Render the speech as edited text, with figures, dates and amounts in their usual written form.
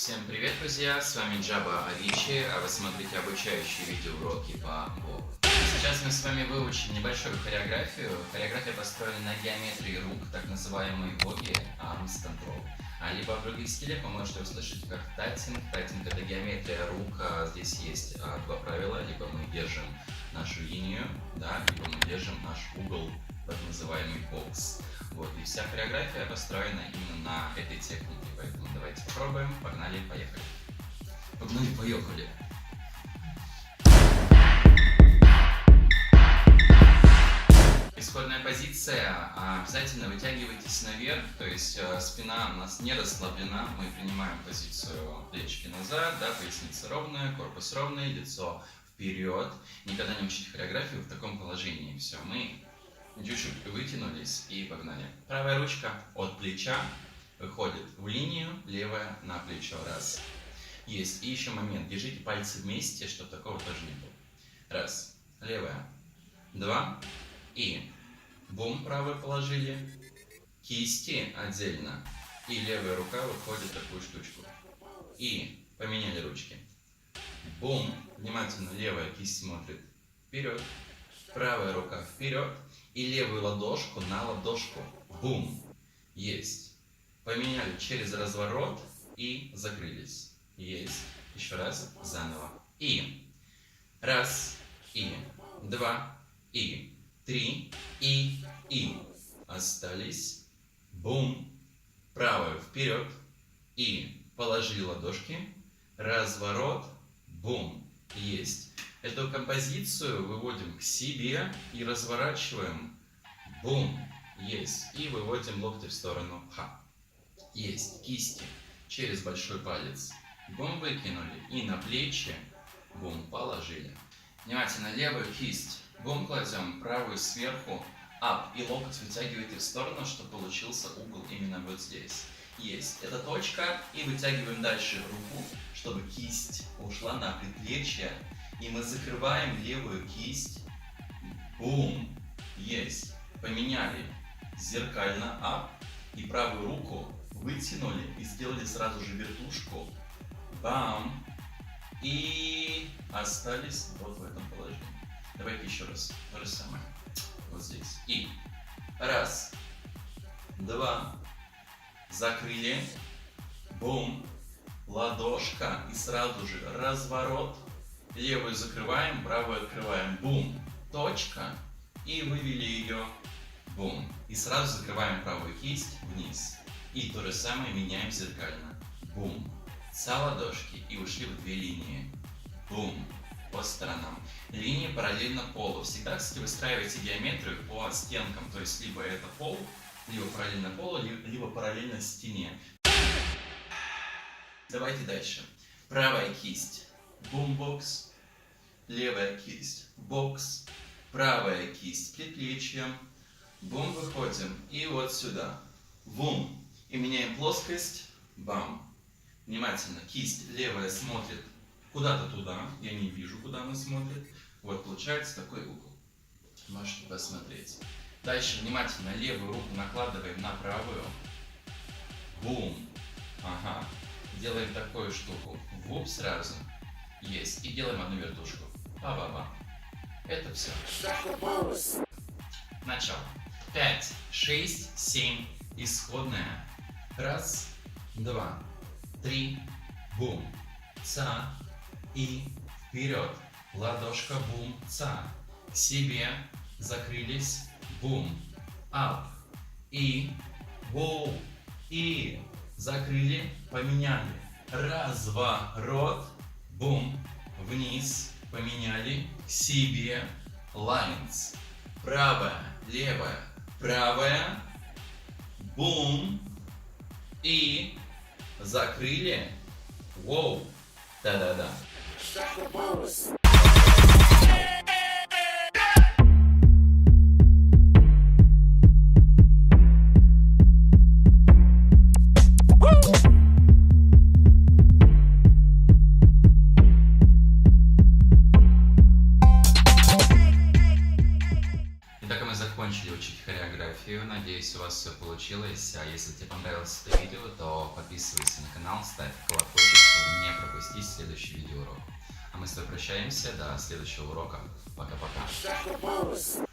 Всем привет, друзья! С вами Джаба Авичи, а вы смотрите обучающие видеоуроки по боксу. Сейчас мы с вами выучим небольшую хореографию. Хореография построена на геометрии рук, так называемые боги, arms control. Либо в других стилях вы можете услышать как тайтинг. Тайтинг — это геометрия рук. Здесь есть два правила. Либо мы держим нашу линию, либо мы держим наш угол, так называемый бокс. И вся хореография построена именно на этой технике. Поэтому давайте попробуем. Погнали, поехали. Погнали, поехали. Исходная позиция. Обязательно вытягивайтесь наверх, то есть спина у нас не расслаблена. Мы принимаем позицию плечики назад, поясница ровная, корпус ровный, лицо вперед. Никогда не учите хореографию в таком положении. Все, мы чуть-чуть вытянулись и погнали. Правая ручка от плеча выходит в линию, левая на плечо. Раз. Есть. И еще момент. Держите пальцы вместе, чтобы такого тоже не было. Раз. Левая. Два. И бум, правую положили. Кисти отдельно. И левая рука выходит в такую штучку. И поменяли ручки. Бум. Внимательно левая кисть смотрит вперед. Правая рука вперед. И левую ладошку на ладошку. Бум. Есть. Поменяли через разворот и закрылись. Есть. Еще раз. Заново. И. Раз. И. Два. И. Три. И. Остались. Бум. Правую вперед. И. Положили ладошки. Разворот. Бум. Есть. Эту композицию выводим к себе и разворачиваем. Бум. Есть. И выводим локти в сторону. Ха. Есть. Кисти через большой палец. Бум, выкинули. И на плечи. Бум, положили. Внимательно. Левую кисть. Бум, кладем. Правую сверху. Ап. И локоть вытягиваете в сторону, чтобы получился угол именно вот здесь. Есть. Это точка. И вытягиваем дальше руку, чтобы кисть ушла на предплечье. И мы закрываем левую кисть. Бум. Есть. Поменяли. Зеркально. Ап. И правую руку вытянули и сделали сразу же вертушку. Бам. И остались вот в этом положении. Давайте еще раз. То же самое. Вот здесь. И. Раз. Два. Закрыли. Бум. Ладошка. И сразу же разворот. Левую закрываем, правую открываем. Бум. Точка. И вывели ее. Бум. И сразу закрываем правую кисть вниз. И то же самое меняем зеркально. Бум. Со ладошки. И ушли в две линии. Бум. По сторонам. Линии параллельно полу. Всегда, кстати, выстраивайте геометрию по стенкам. То есть, либо это пол, либо параллельно полу, либо параллельно стене. Давайте дальше. Правая кисть. Бум-бокс. Левая кисть. Бокс. Правая кисть предплечьем. Бум, выходим. И вот сюда. Бум. И меняем плоскость. Бам. Внимательно. Кисть левая смотрит куда-то туда. Я не вижу, куда она смотрит. Вот получается такой угол. Можете посмотреть. Дальше внимательно левую руку накладываем на правую. Бум. Ага. Делаем такую штуку. Вуп сразу. Есть. И делаем одну вертушку. Ба-ба-ба. Это все. Начало. 5, 6, 7. Исходная. Раз, два, три. Бум. Ца. И вперед. Ладошка. Бум. Ца. К себе. Закрылись. Бум. Ап. И. Воу. И. Закрыли. Поменяли. Разворот. Бум. Вниз. Поменяли. К себе. Лайнс. Правая. Левая. Правая. Бум. И. Закрыли. Воу. Да-да-да. Закончили учить хореографию. Надеюсь, у вас все получилось. А если тебе понравилось это видео, то подписывайся на канал, ставь колокольчик. А мы с тобой прощаемся до следующего урока. Пока-пока. Strike a pose.